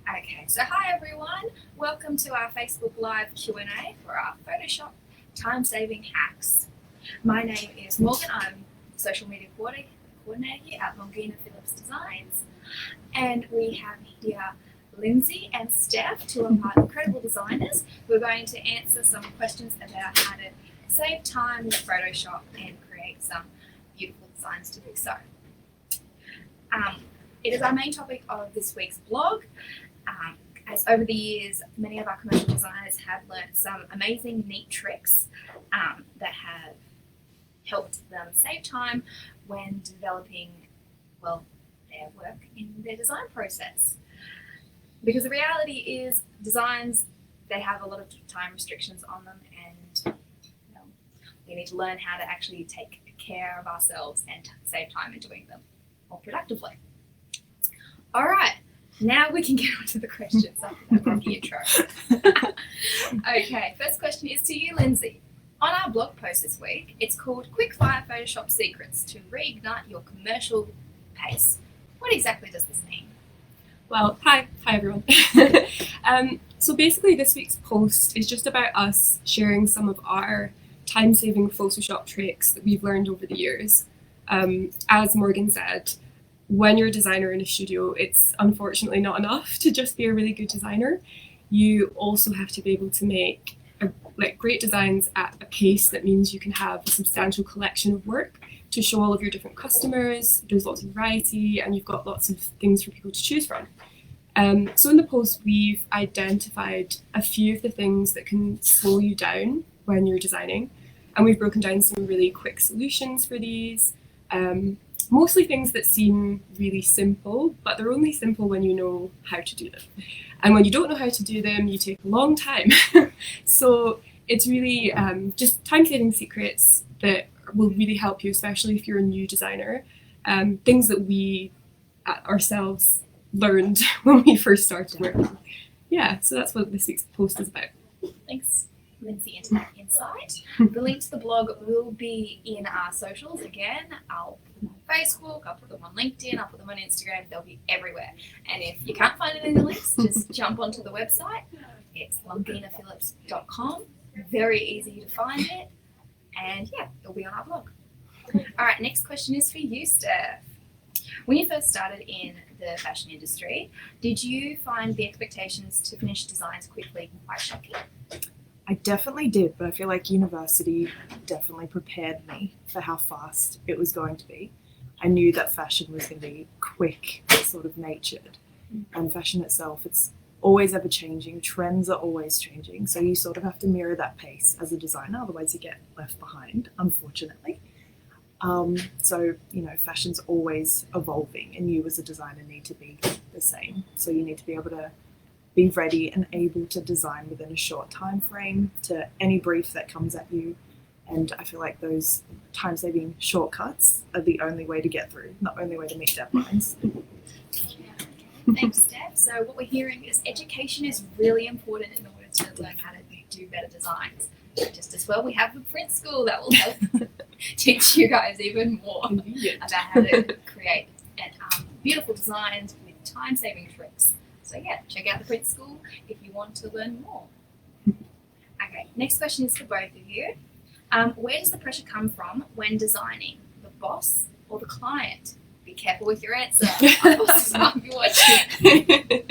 Okay, so hi everyone. Welcome to our Facebook Live Q&A for our Photoshop time-saving hacks. My name is Morgan. I'm social media coordinator here at Longina Phillips Designs. And we have here Lyndsay and Steph, two of our incredible designers, who are going to answer some questions about how to save time with Photoshop and create some beautiful designs to do so. It is our main topic of this week's blog. As over the years, many of our commercial designers have learned some amazing, neat tricks that have helped them save time when developing, well, their work in their design process. Because the reality is, designs, they have a lot of time restrictions on them, and we need to learn how to actually take care of ourselves and save time in doing them more productively. All right. Now we can get on to the questions after that rocky intro. Okay, first question is to you, Lyndsay. On our blog post this week, it's called Quickfire Photoshop Secrets to Reignite Your Commercial Pace. What exactly does this mean? Well, hi everyone. So basically this week's post is just about us sharing some of our time-saving Photoshop tricks that we've learned over the years. As Morgan said, when you're a designer in a studio, it's unfortunately not enough to just be a really good designer. You also have to be able to make great designs at a pace that means you can have a substantial collection of work to show all of your different customers. There's lots of variety and you've got lots of things for people to choose from. So in the post, we've identified a few of the things that can slow you down when you're designing, and we've broken down some really quick solutions for these. Mostly things that seem really simple, but they're only simple when you know how to do them. And when you don't know how to do them, you take a long time. So it's really just time-saving secrets that will really help you, especially if you're a new designer. Things that we ourselves learned when we first started working. Yeah, so that's what this week's post is about. Thanks, Lyndsay, into that insight. The link to the blog will be in our socials. Again, I'll put them on Facebook, I'll put them on LinkedIn, I'll put them on Instagram. They'll be everywhere. And if you can't find any of the links, just jump onto the website. It's longinaphillips.com. Very easy to find it. And yeah, it'll be on our blog. All right, next question is for you, Steph. When you first started in the fashion industry, did you find the expectations to finish designs quickly quite shocking? I definitely did, but I feel like university definitely prepared me for how fast it was going to be. I knew that fashion was going to be quick, sort of natured, and fashion itself, it's always ever changing. Trends are always changing, so you sort of have to mirror that pace as a designer, otherwise you get left behind, unfortunately. So, fashion's always evolving, and you as a designer need to be the same. So you need to be able to be ready and able to design within a short time frame to any brief that comes at you. And I feel like those time-saving shortcuts are the only way to get through, the only way to meet deadlines. Yeah. Thanks, Steph. So what we're hearing is education is really important in order to learn how to do better designs. Just as well, we have the print school that will help teach you guys even more about how to create beautiful designs with time-saving tricks. So yeah, check out the print school if you want to learn more. Okay, next question is for both of you. Where does the pressure come from when designing? The boss or the client? Be careful with your answer. Our bosses might be watching.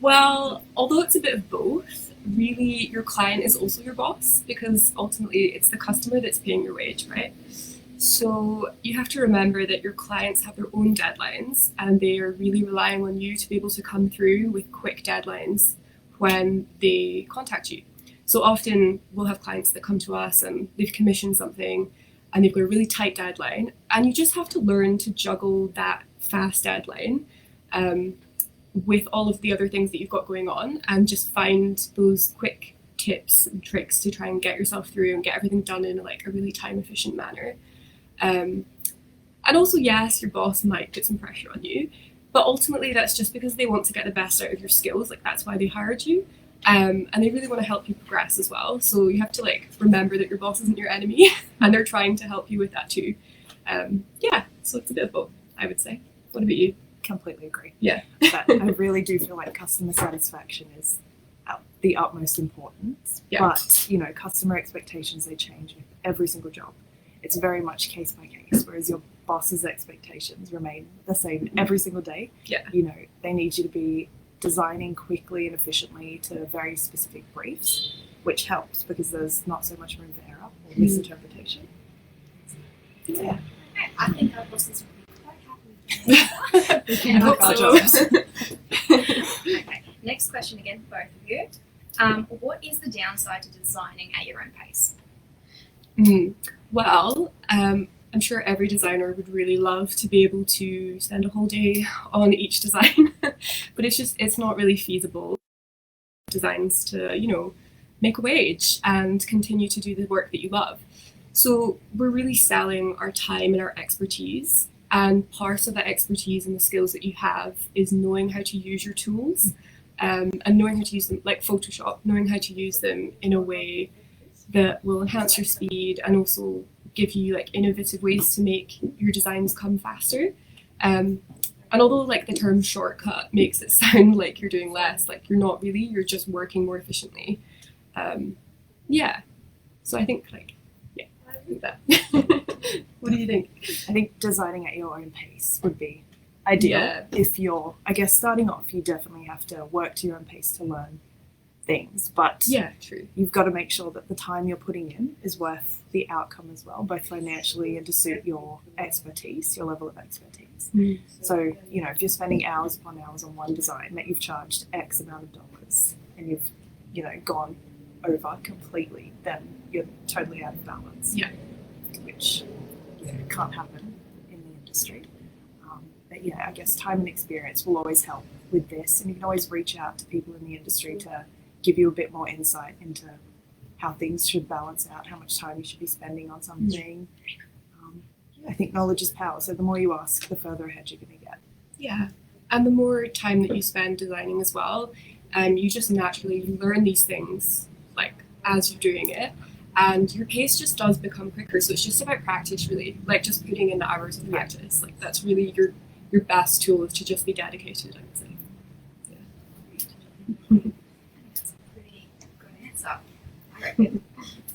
Well, although it's a bit of both, really your client is also your boss, because ultimately it's the customer that's paying your wage, right? So you have to remember that your clients have their own deadlines, and they are really relying on you to be able to come through with quick deadlines when they contact you. So often we'll have clients that come to us and they've commissioned something and they've got a really tight deadline, and you just have to learn to juggle that fast deadline with all of the other things that you've got going on, and just find those quick tips and tricks to try and get yourself through and get everything done in a really time efficient manner. And also, yes, your boss might put some pressure on you, but ultimately that's just because they want to get the best out of your skills. That's why they hired you. And they really want to help you progress as well. So you have to remember that your boss isn't your enemy and they're trying to help you with that too. So it's a bit of both, I would say. What about you? completely agree. Yeah. But I really do feel like customer satisfaction is the utmost importance. Yeah. But, you know, customer expectations, they change with every single job. It's very much case by case, whereas your boss's expectations remain the same every single day. Yeah. You know, they need you to be designing quickly and efficiently to very specific briefs, which helps because there's not so much room for error or misinterpretation. Yeah. I think our bosses will be quite happy with And hope our so. jobs. Okay, next question again, both of you. What is the downside to designing at your own pace? Well, I'm sure every designer would really love to be able to spend a whole day on each design, but it's not really feasible. Designs to, you know, make a wage and continue to do the work that you love. So we're really selling our time and our expertise. And part of that expertise and the skills that you have is knowing how to use your tools, and knowing how to use them, like Photoshop, knowing how to use them in a way that will enhance your speed and also give you like innovative ways to make your designs come faster. And although like the term shortcut makes it sound like you're doing less, like you're not really, you're just working more efficiently. Yeah. So I think like, yeah, I think that. What do you think? I think designing at your own pace would be ideal. Yeah. If you're, I guess, starting off, you definitely have to work to your own pace to learn things. But Yeah, true. you've got to make sure that the time you're putting in is worth the outcome as well, both financially and to suit your expertise, your level of expertise. So, you know, if you're spending hours upon hours on one design that you've charged X amount of dollars and you've, you know, gone over completely, then you're totally out of balance. Yeah. Which, you know, can't happen in the industry. But yeah, I guess time and experience will always help with this, and you can always reach out to people in the industry to give you a bit more insight into how things should balance out, how much time you should be spending on something. I think knowledge is power, so the more you ask, the further ahead you're going to get. Yeah. And the more time that you spend designing as well, you just naturally learn these things like as you're doing it, and your pace just does become quicker. So it's just about practice, really, like just putting in the hours of practice. Like that's really your best tool is to just be dedicated, I would say. That's a pretty good answer, I reckon.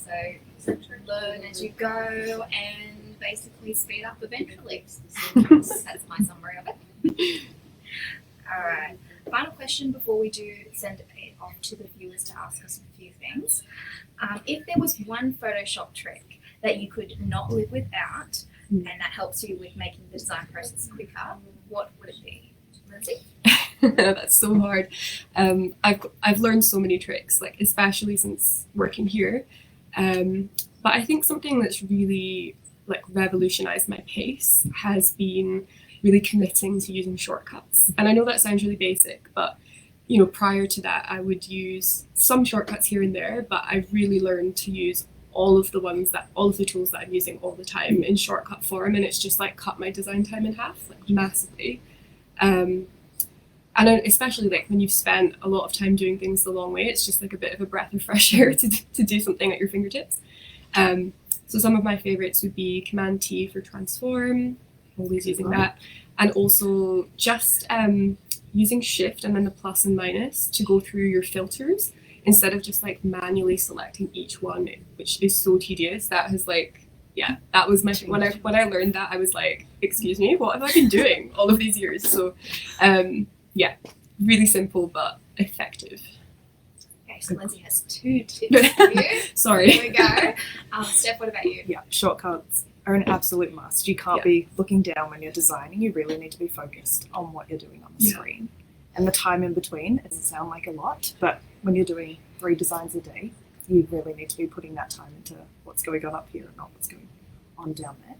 So learn as you go and basically speed up eventually. That's my summary of it. All right. Final question before we do send it off to the viewers to ask us a few things. If there was one Photoshop trick that you could not live without and that helps you with making the design process quicker, what would it be? Lyndsay? That's so hard. I've learned so many tricks, like especially since working here. But I think something that's really like revolutionized my pace has been really committing to using shortcuts. And I know that sounds really basic, but you know, prior to that, I would use some shortcuts here and there, but I've really learned to use all of the tools that I'm using all the time in shortcut form, and it's just like cut my design time in half, like massively. And especially like when you've spent a lot of time doing things the long way, it's just like a bit of a breath of fresh air to do something at your fingertips. So some of my favorites would be Command T for transform, always using that, and also just using Shift and then the plus and minus to go through your filters instead of just like manually selecting each one, which is so tedious. That has like, yeah, that was my when I learned that, I was like, excuse me, what have I been doing all of these years? So yeah, really simple but effective. Okay, so Lyndsay has 2 tips for you. Sorry. Here we go. Steph, what about you? Yeah, shortcuts are an absolute must. You can't be looking down when you're designing. You really need to be focused on what you're doing on the screen. And the time in between, it doesn't sound like a lot, but when you're doing 3 designs a day, you really need to be putting that time into what's going on up here and not what's going on down there.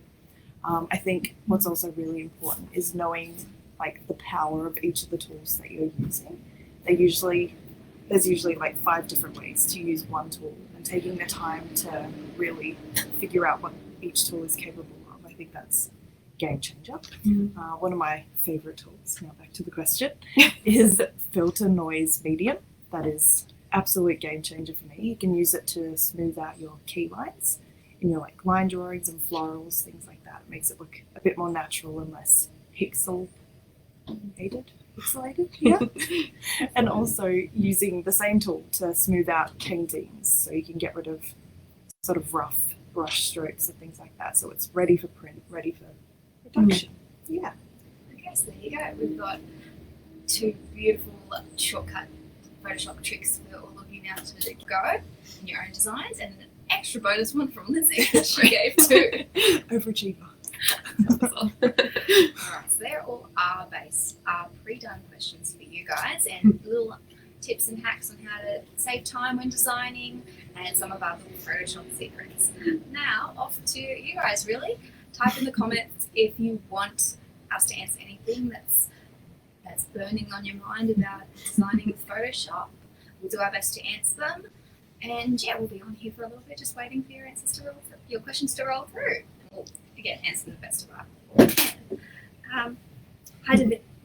I think what's also really important is knowing like the power of each of the tools that you're using. There's usually like 5 different ways to use one tool, and taking the time to really figure out what each tool is capable of. I think that's game changer. One of my favorite tools, now back to the question, is Filter Noise Medium. That is absolute game changer for me. You can use it to smooth out your key lines in your like line drawings and florals, things like that. It makes it look a bit more natural and less pixel pixelated, yeah. And also using the same tool to smooth out paintings, so you can get rid of sort of rough brush strokes and things like that. So it's ready for print, ready for production. Yeah. Okay, so there you go. We've got 2 beautiful shortcut Photoshop tricks for all of you now to go in your own designs, and an extra bonus one from Lyndsay that she gave too. Overachiever. Alright, so they're all R-based, pre-done questions for you guys, and little tips and hacks on how to save time when designing, and some of our little Photoshop secrets. Now, off to you guys, really. Type in the comments if you want us to answer anything that's burning on your mind about designing with Photoshop. We'll do our best to answer them. And yeah, we'll be on here for a little bit, just waiting for your answers to roll through, your questions to roll through. And we'll again answer them the best of our can. Hi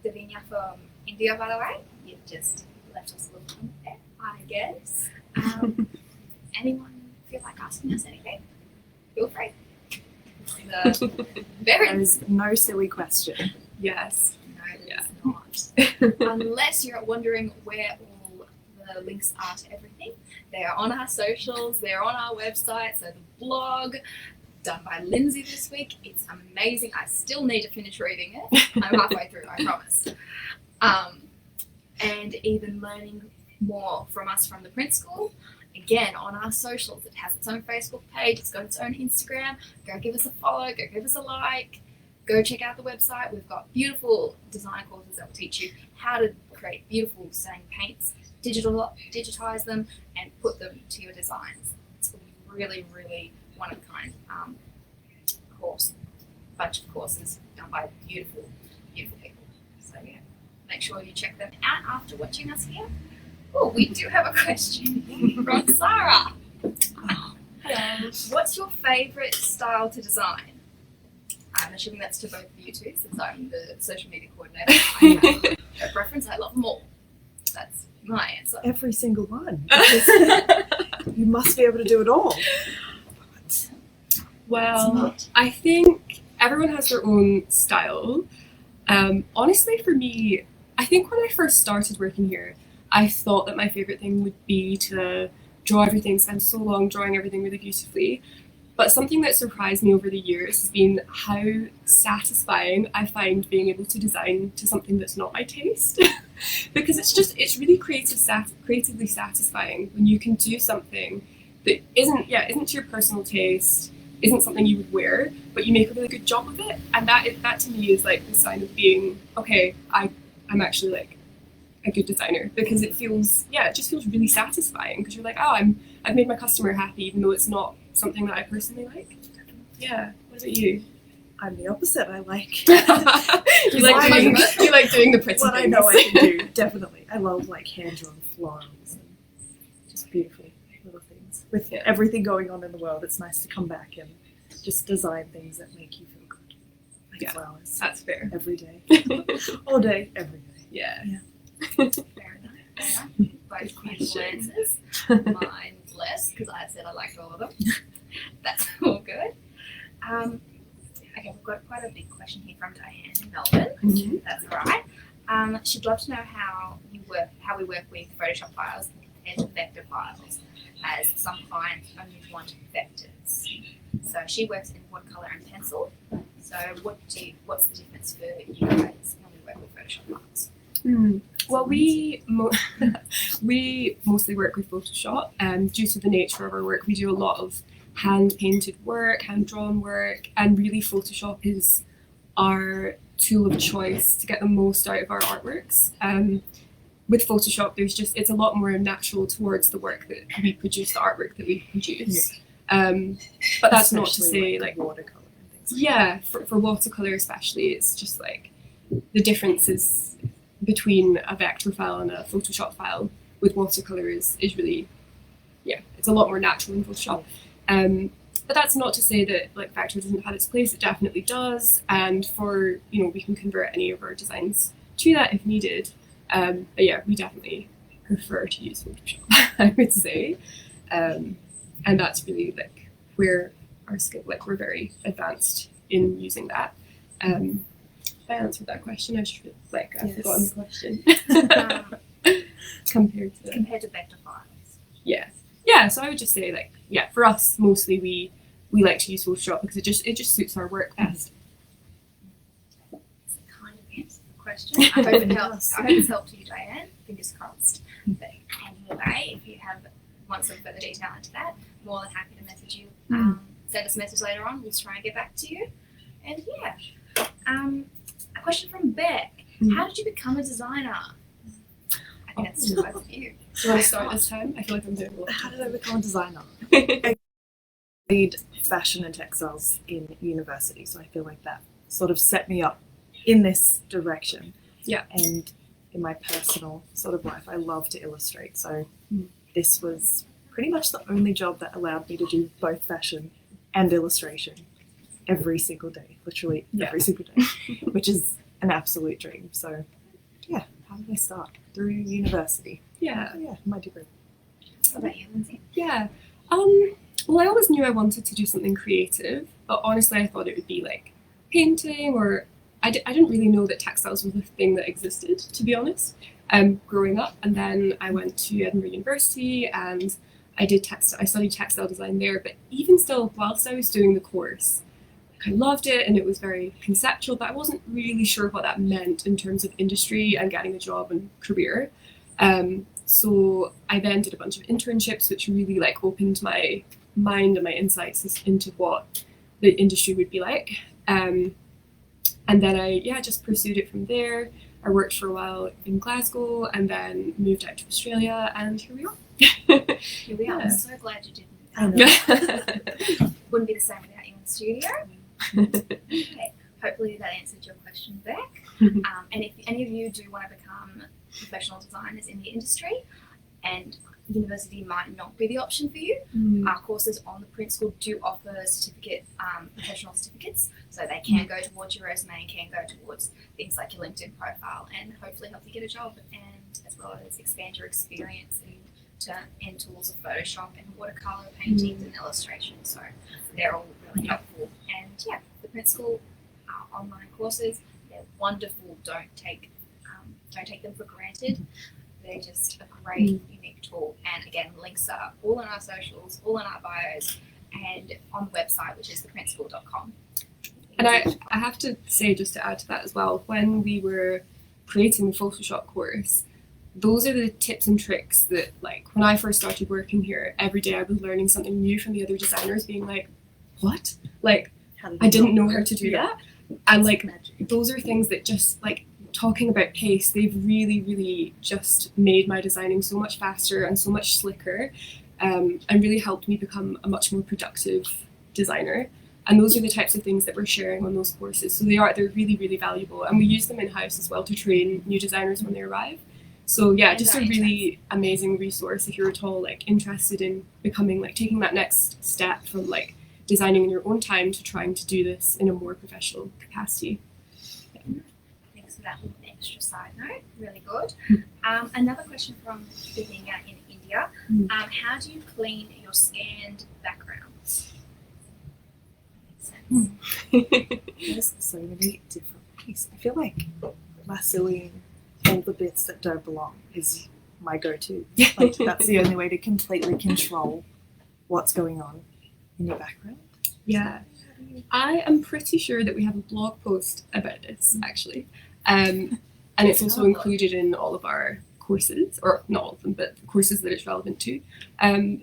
Davinia from India, by the way. You just left us a little comment there, I guess. Anyone feel like asking us anything? Feel free. There is no silly question. Yes. No, there's not. Unless you're wondering where all the links are to everything. They are on our socials, they're on our website, so the blog done by Lyndsay this week. It's amazing. I still need to finish reading it. I'm halfway through, I promise. And even learning more from us from the print school, again, on our socials. It has its own Facebook page, it's got its own Instagram. Go give us a follow, go give us a like, go check out the website. We've got beautiful design courses that will teach you how to create beautiful stain paints, digitize them, and put them to your designs. It's a really, really one-of-a-kind course, bunch of courses done by beautiful, beautiful people. So yeah, make sure you check them out after watching us here. Oh, we do have a question from Sarah. Hello. What's your favourite style to design? I'm assuming that's to both of you two, since I'm the social media coordinator. I have a preference. I love them all. That's my answer. Every single one. You must be able to do it all. But Well, I think everyone has their own style. Honestly, for me, I think when I first started working here, I thought that my favourite thing would be to draw everything, spend so long drawing everything really beautifully. But something that surprised me over the years has been how satisfying I find being able to design to something that's not my taste. Because it's really creatively satisfying when you can do something that isn't to your personal taste, isn't something you would wear, but you make a really good job of it. And that to me is like the sign of being, okay, I'm actually like a good designer, because it just feels really satisfying, because you're like, oh, I've made my customer happy, even though it's not something that I personally like. Yeah. What about you? I'm the opposite. I like you like doing the pretty what things. I know I can do. Definitely. I love like hand-drawn florals and just beautiful little things. With everything going on in the world, it's nice to come back and just design things that make you feel good. Like flowers. That's fair. Every day. All day, every day. Yeah. Fair enough. Both beautiful answers. Mine less, because I said I liked all of them. That's all good. Okay, we've got quite a big question here from Diane in Melbourne. Mm-hmm. That's all right. She'd love to know how we work with Photoshop files compared to vector files, as some clients only want vectors. So she works in watercolor and pencil. So what's the difference for you guys when we work with Photoshop files? Well, we mostly work with Photoshop, due to the nature of our work. We do a lot of hand-painted work, hand-drawn work, and really Photoshop is our tool of choice to get the most out of our artworks. With Photoshop, it's a lot more natural towards the work that we produce, the artwork that we produce. But that's not to say like watercolor and things. Yeah, for watercolor especially, it's just like the differences between a vector file and a Photoshop file with watercolor is really, it's a lot more natural in Photoshop. But that's not to say that like vector doesn't have its place. It definitely does, and we can convert any of our designs to that if needed. But yeah, we definitely prefer to use Photoshop, I would say, and that's really like where our skill, like we're very advanced in using that. But I answered that question? I've Yes. forgotten the question. Um, Compared to compared to vector files. yeah. So I would just say for us mostly we like to use Photoshop because it just suits our work best. Kind of answers the question. I hope it helps. I hope it's helped you, Diane. Fingers crossed. But anyway, if you want some further detail into that, more than happy to message you. Send us a message later on. We'll try and get back to you. And a question from Beck. How did you become a designer? I think that's to both of you. Do you want to start this time? I feel like I'm doing a lot. How did I become a designer? I studied fashion and textiles in university, so I feel like that sort of set me up in this direction. Yeah. And in my personal sort of life, I love to illustrate, so this was pretty much the only job that allowed me to do both fashion and illustration every single day, literally every single day, which is an absolute dream. So yeah, how did I start? Through university. Yeah. My degree. What about you, Lyndsay? Yeah. Well, I always knew I wanted to do something creative, but honestly, I thought it would be like painting, or I didn't really know that textiles was a thing that existed, to be honest, growing up. And then I went to Edinburgh University and I studied textile design there. But even still, whilst I was doing the course, I loved it and it was very conceptual, but I wasn't really sure what that meant in terms of industry and getting a job and career. So I then did a bunch of internships, which really opened my mind and my insights into what the industry would be like. And then I just pursued it from there. I worked for a while in Glasgow and then moved out to Australia, and here we are. Here we are. I'm so glad you did I move know. out. Wouldn't be the same without you in the studio. Okay. Hopefully that answered your question, Beck. And if any of you do want to become professional designers in the industry, and university might not be the option for you, our courses on the print school do offer professional certificates, so they can go towards your resume and can go towards things like your LinkedIn profile, and hopefully help you get a job, and as well as expand your experience in tools of Photoshop and watercolor paintings and illustration. So they're all really helpful. And the print school online courses, they're wonderful. Don't take them for granted. They're just a great, unique tool. And again, links are all in our socials, all in our bios, and on the website, which is theprintschool.com. And I have to say, just to add to that as well, when we were creating the Photoshop course, those are the tips and tricks that, when I first started working here, every day I was learning something new from the other designers, being like, what? I didn't know how to do that. And those are things that just talking about pace, they've really, really just made my designing so much faster and so much slicker, and really helped me become a much more productive designer. And those are the types of things that we're sharing on those courses. So they're really, really valuable, and we use them in-house as well to train new designers when they arrive. So just a really amazing resource if you're at all interested in becoming taking that next step from designing in your own time to trying to do this in a more professional capacity. Thanks for that little extra side note. Really good. Another question from Vivinia in India. How do you clean your scanned backgrounds? Makes sense. There's so many different ways. I feel like lassoing all the bits that don't belong is my go-to. That's the only way to completely control what's going on in your background. Yeah. I am pretty sure that we have a blog post about this, actually. And it's also included in all of our courses, or not all of them, but the courses that it's relevant to.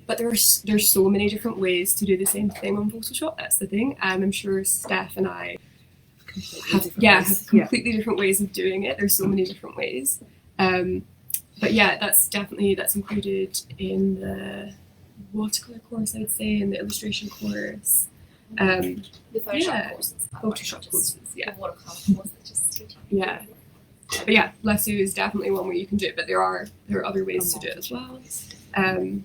But there's so many different ways to do the same thing on Photoshop. That's the thing. I'm sure Steph and I have completely different ways of doing it. There's so many different ways. But that's included in the watercolor course, I'd say, and the illustration course. The Photoshop courses. Photoshop courses, The watercolor course that just teaching. Yeah. But lasso is definitely one way you can do it, but there are other ways to do it as well. I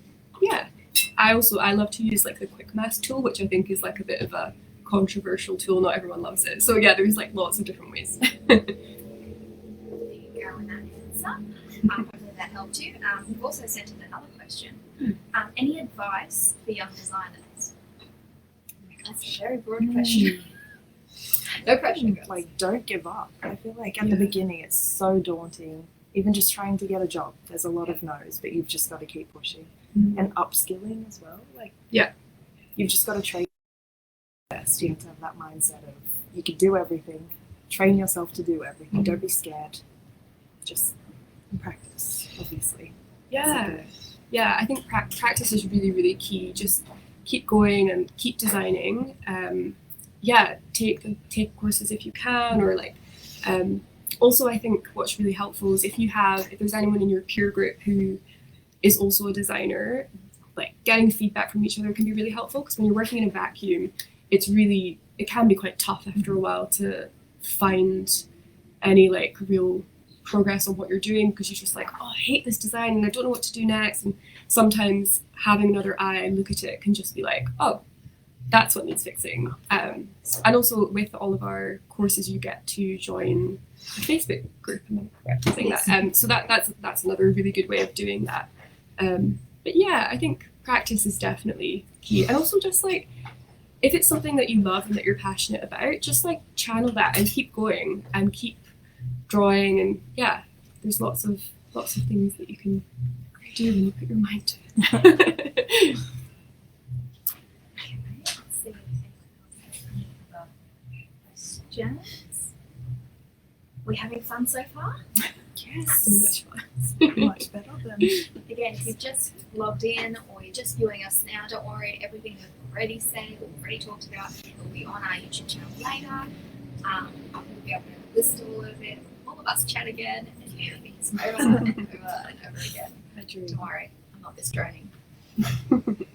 love to use the quick mask tool, which I think is a bit of a controversial tool. Not everyone loves it. So there's lots of different ways. There you go with that answer. Hopefully that helped you. We've also sent in another question. Any advice for young designers? That's a very broad question. No pressure, girls. Like, don't give up. I feel like at the beginning it's so daunting. Even just trying to get a job, there's a lot of no's, but you've just got to keep pushing. And upskilling as well. Like, you've just got to train best. You have to have that mindset of you can do everything. Train yourself to do everything. Don't be scared. Just practice, obviously. Yeah, I think practice is really, really key. Just keep going and keep designing. Take courses if you can, or like. Also, I think what's really helpful is if there's anyone in your peer group who is also a designer, like getting feedback from each other can be really helpful, because when you're working in a vacuum, it can be quite tough after a while to find any like real progress on what you're doing, because you're just like, oh, I hate this design and I don't know what to do next. And sometimes having another eye and look at it can just be like, oh, that's what needs fixing. And also with all of our courses, you get to join a Facebook group. So that's another really good way of doing that. But yeah, I think practice is definitely key. And also just like, if it's something that you love and that you're passionate about, just like channel that and keep going and keep drawing. And yeah, there's lots of things that you can do when you put your mind to it. Questions? We having fun so far? Yes. So much fun. Much better than. Again, if you've just logged in or you're just viewing us now, don't worry. Everything we've already said, we've already talked about, it will be on our YouTube channel later. We'll be able to list all of it. All of us chat again, and you hear things over and over and over again. Don't worry, I'm not this droning. And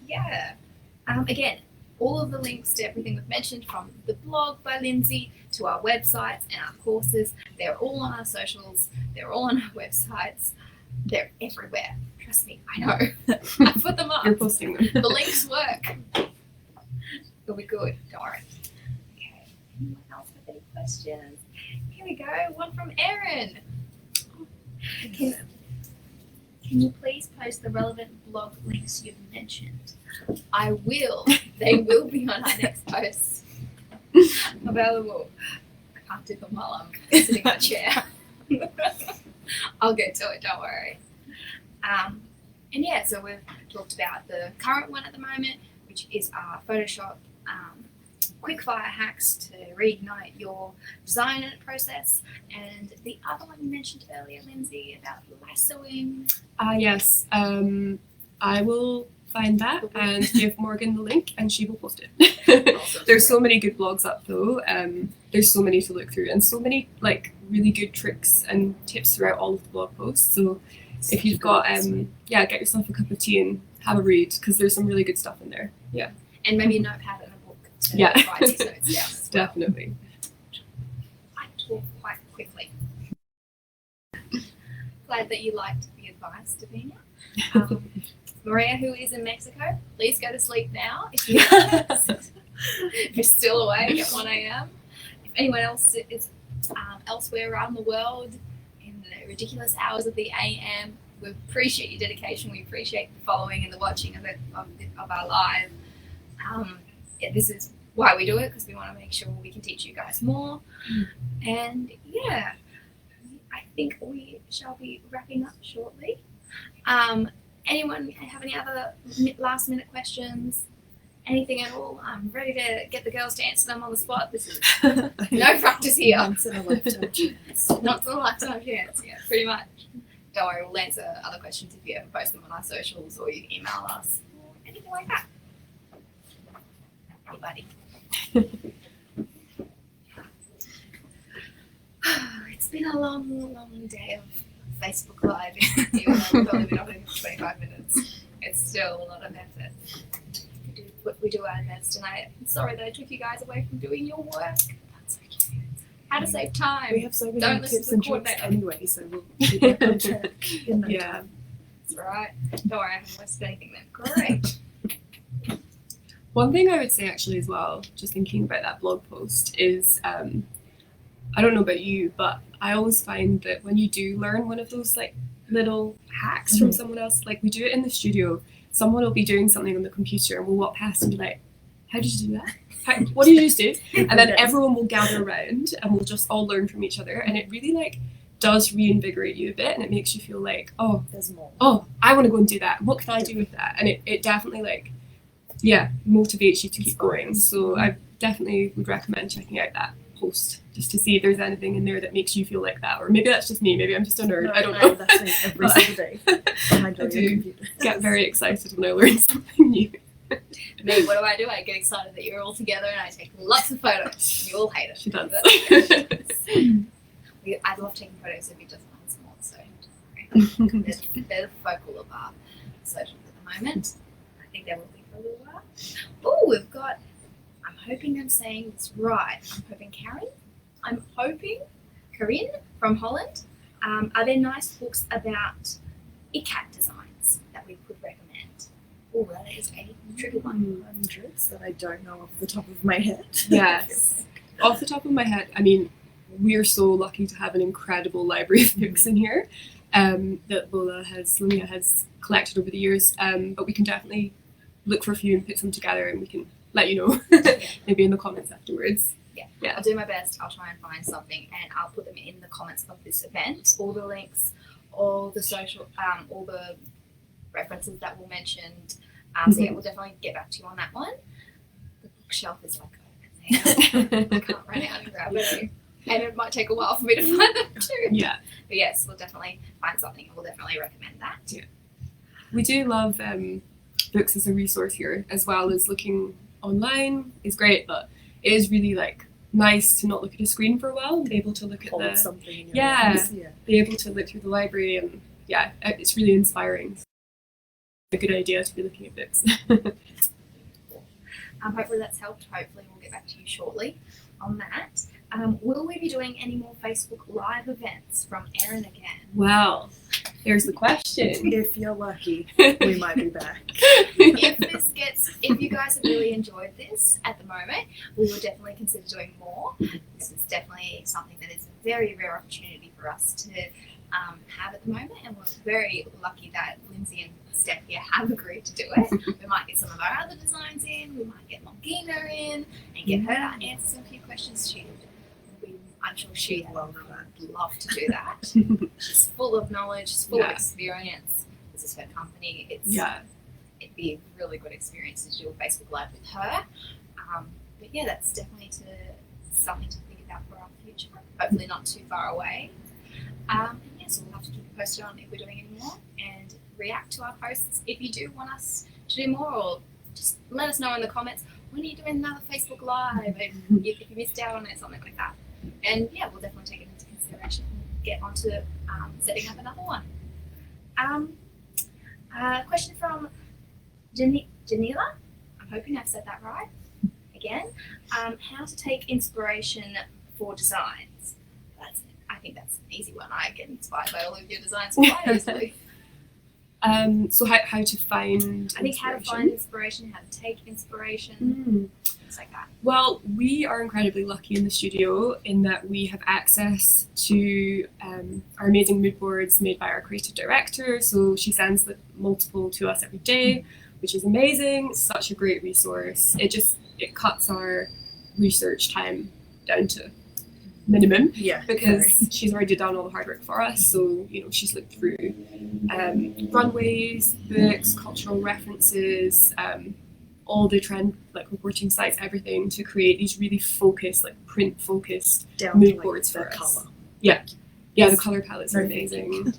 yeah, again, all of the links to everything we've mentioned, from the blog by Lyndsay to our websites and our courses, they're all on our socials, they're all on our websites, they're everywhere. Trust me, I know. I put them up. You're posting them. The links work. It'll be good, don't worry. Okay, anyone else with any questions? Here we go, one from Erin. Can you please post the relevant blog links you've mentioned? I will. They will be on our next post. Available. I can't do them while I'm sitting in a chair. I'll get to it, don't worry. And yeah, so we've talked about the current one at the moment, which is our Photoshop quickfire hacks to reignite your design process. And the other one you mentioned earlier, Lyndsay, about lassoing. Yes. I will find that and give Morgan the link, and she will post it. There's so many good blogs up though. There's so many to look through, and so many like really good tricks and tips throughout all of the blog posts. So if you've got get yourself a cup of tea and have a read, because there's some really good stuff in there. Yeah. And maybe a notepad and a book to write these notes down as well. Definitely. I talk quite quickly. Glad that you liked the advice, Davina. Maria, who is in Mexico, please go to sleep now. If you're still awake at 1 a.m. If anyone else is elsewhere around the world in the ridiculous hours of the a.m., we appreciate your dedication. We appreciate the following and the watching of our live. This is why we do it, because we want to make sure we can teach you guys more. And yeah, I think we shall be wrapping up shortly. Anyone have any other last minute questions? Anything at all? I'm ready to get the girls to answer them on the spot. This is no practice here. Once in a lifetime chance. Not in a lifetime chance, yeah, pretty much. Don't worry, we'll answer other questions if you ever post them on our socials or you email us or anything like that. Hey, buddy. It's been a long day of Facebook Live, even though we've only been on it for 25 minutes. It's still a lot of effort. We do our best tonight. I'm sorry that I took you guys away from doing your work. That's okay. How to save time. We have so many Don't tips listen and to tricks coordinator. anyway, so we'll keep it on track in no time. That's right. Don't worry, I haven't wasted anything then. Great. One thing I would say actually as well, just thinking about that blog post, is I don't know about you, but I always find that when you do learn one of those like little hacks from someone else, like we do it in the studio, someone will be doing something on the computer and we'll walk past and be like, how did you do that? What did you just do? And then everyone will gather around and we'll just all learn from each other. And it really like does reinvigorate you a bit, and it makes you feel like, oh, There's more. oh, I want to go and do that. What can I do with that? And it definitely like, yeah, motivates you to keep going. So I definitely would recommend checking out that post just to see if there's anything in there that makes you feel like that. Or maybe that's just me. Maybe I'm just a nerd. I don't know. That's me every single day. Behind I your do computer. get very excited when I learn something new. Me, what do? I get excited that you're all together and I take lots of photos. You all hate it. She does. I'd love taking photos of you just once more, so they're the focal of our socials at the moment. I think they will be for a little while. Oh, we've got, I'm hoping I'm saying this right. I'm hoping Corinne from Holland. Are there nice books about ICAT designs that we could recommend? Oh, that is a tricky one. Hundreds that I don't know off the top of my head. Yes. Off the top of my head, I mean, we're so lucky to have an incredible library of books in here that Longina has collected over the years. But we can definitely look for a few and put some together, and we can let you know maybe in the comments afterwards. Yeah, I'll do my best. I'll try and find something, and I'll put them in the comments of this event. All the links, all the social, all the references that were mentioned. So yeah, we'll definitely get back to you on that one. The bookshelf is like open there. I can't run out and grab it. And it might take a while for me to find them too. Yeah. But yes, we'll definitely find something, and we'll definitely recommend that. Yeah. We do love books as a resource here, as well as looking online is great, but it is really like nice to not look at a screen for a while and be able to look at Hold something in your yeah, hands. be able to look through the library, and yeah, it's really inspiring. A good idea to be looking at books. Hopefully that's helped. Hopefully we'll get back to you shortly on that. Will we be doing any more Facebook Live events from Erin again? Well, here's the question. If you're lucky, we might be back. If you guys have really enjoyed this at the moment, we will definitely consider doing more. This is definitely something that is a very rare opportunity for us to have at the moment, and we're very lucky that Lyndsay and Steph here have agreed to do it. We might get some of our other designs in, we might get Longina in and get her to answer some few questions. I'm sure she'd love to do that. She's full of knowledge, she's full of experience. This is her company. It'd be a really good experience to do a Facebook Live with her. But yeah, that's definitely something to think about for our future. Hopefully not too far away. And yes, we'll have to keep you posted on if we're doing any more and react to our posts. If you do want us to do more, or just let us know in the comments, when are you doing another Facebook Live? If you missed out on it, something like that. And yeah, we'll definitely take it into consideration and get onto setting up another one. Question from Janila. I'm hoping I've said that right. Again, how to take inspiration for designs. I think that's an easy one. I get inspired by all of your designs quite easily. So how to find I think how to find inspiration, how to take inspiration, things like that. Well, we are incredibly lucky in the studio in that we have access to our amazing mood boards made by our creative director. So she sends multiple to us every day, which is amazing. It's such a great resource. It cuts our research time down to minimum, because she's already done all the hard work for us. So she's looked through runways, books, cultural references, all the trend reporting sites, everything, to create these really focused, print focused mood boards for us. Color. The color palettes are amazing.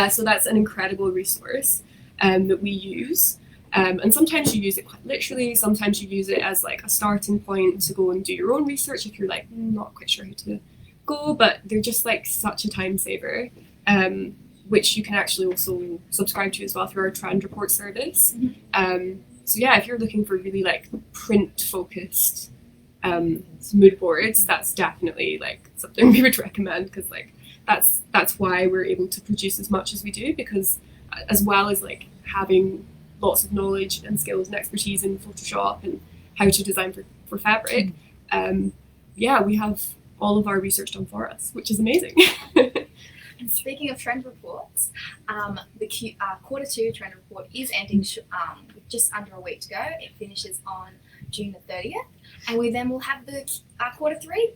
So that's an incredible resource that we use. And sometimes you use it quite literally, sometimes you use it as a starting point to go and do your own research if you're not quite sure how to go, but they're just such a time saver, which you can actually also subscribe to as well through our trend report service. So yeah, if you're looking for really print focused mood boards, that's definitely something we would recommend, because that's why we're able to produce as much as we do, because as well as having lots of knowledge and skills and expertise in Photoshop and how to design for fabric, we have all of our research done for us, which is amazing. And speaking of trend reports, the Q2 trend report is ending with just under a week to go. It finishes on June the 30th. And we then will have the quarter 3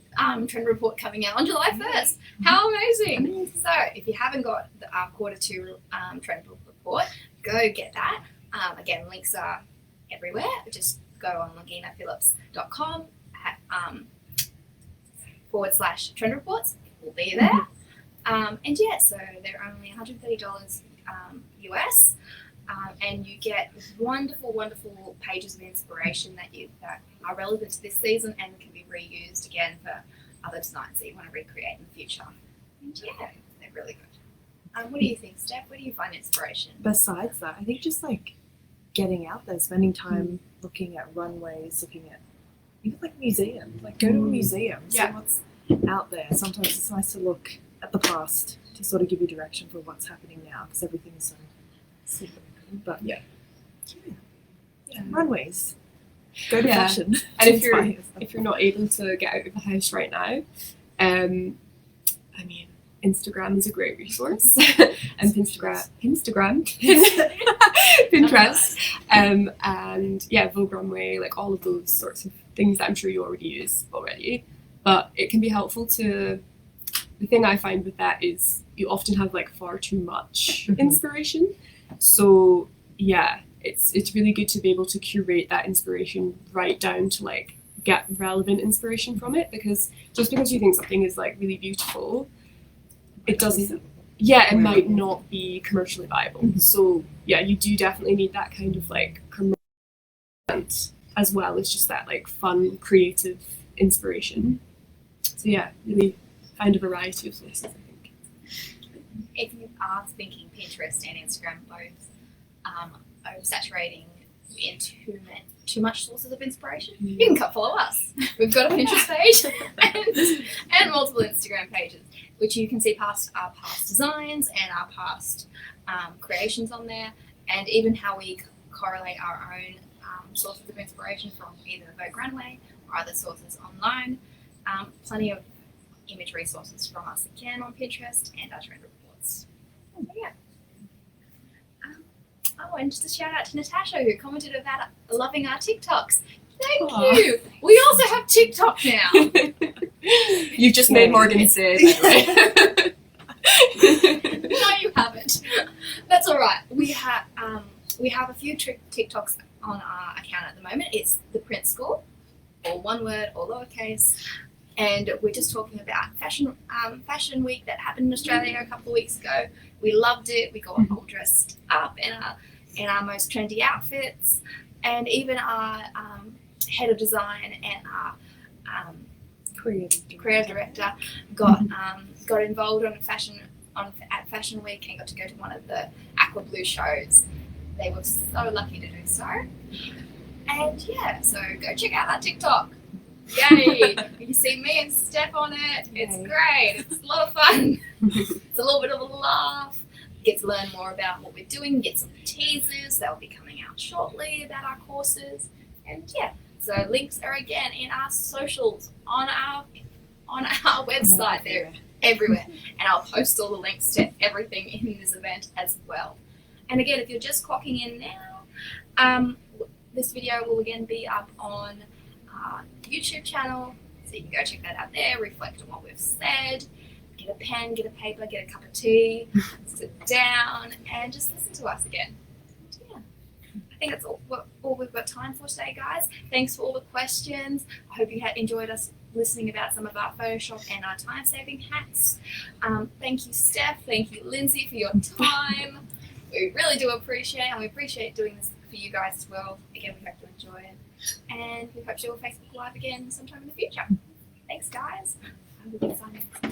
trend report coming out on July 1st. How amazing! So if you haven't got the quarter 2 trend report, go get that. Again, links are everywhere. Just go on longinaphillips.com /trend reports. We'll be there. And yeah, so they're only $130 US. And you get wonderful, wonderful pages of inspiration that are relevant to this season and can be reused again for other designs that you want to recreate in the future. And yeah, they're really good. What do you think, Steph? Where do you find inspiration? Besides that, I think just like getting out there, spending time looking at runways, looking at even like museums, like go to a museum, see what's out there. Sometimes it's nice to look at the past to sort of give you direction for what's happening now because everything is so super good. But yeah. Runways. Go to fashion. And if you're not able to get out of the house right now, I mean, Instagram is a great resource, and Pinterest, and yeah, Vogue Runway, like all of those sorts of things that I'm sure you already use already. But it can be helpful to. The thing I find with that is you often have like far too much inspiration. So yeah, it's really good to be able to curate that inspiration right down to like get relevant inspiration from it, because just because you think something is like really beautiful, it doesn't. Yeah, it might not be commercially viable. So yeah, you do definitely need that kind of like commercial as well as just that like fun, creative inspiration. So yeah, really find a variety of sources, I think. If you are thinking Pinterest and Instagram both oversaturating in too much sources of inspiration, you can come follow us. We've got a Pinterest page and multiple Instagram pages, which you can see past our past designs and our past creations on there, and even how we correlate our own sources of inspiration from either Vogue Runway or other sources online. Plenty of image resources from us again on Pinterest and our trend reports. Yeah. And just a shout out to Natasha, who commented about loving our TikToks. Thank you. We also have TikTok now. You've just made Morgan say, by the way. No, you haven't. That's all right. We have a few TikToks on our account at the moment. It's the Print School, or one word, or lowercase. And we're just talking about fashion week that happened in Australia a couple of weeks ago. We loved it. We got all dressed up in our most trendy outfits, and even our head of design and our creative director got involved at Fashion Week and got to go to one of the Aqua Blue shows. They were so lucky to do so. And yeah, so go check out our TikTok. Yay! You see me and Steph on it. It's great. It's a lot of fun. It's a little bit of a laugh. Get to learn more about what we're doing. Get some teasers that will be coming out shortly about our courses. And yeah, so links are again in our socials on our website. They're everywhere, and I'll post all the links to everything in this event as well. And again, if you're just clocking in now, this video will again be up on our YouTube channel, so you can go check that out there, reflect on what we've said, get a pen, get a paper, get a cup of tea, sit down and just listen to us again. Yeah, I think that's all we've got time for today, guys. Thanks for all the questions. I hope you had enjoyed us listening about some of our Photoshop and our time-saving hacks. Thank you, Steph. Thank you, Lyndsay, for your time. We really do appreciate it, and we appreciate doing this for you guys as well. Again, we hope you enjoy it. And we hope to do a Facebook Live again sometime in the future. Thanks, guys. Have a good signing.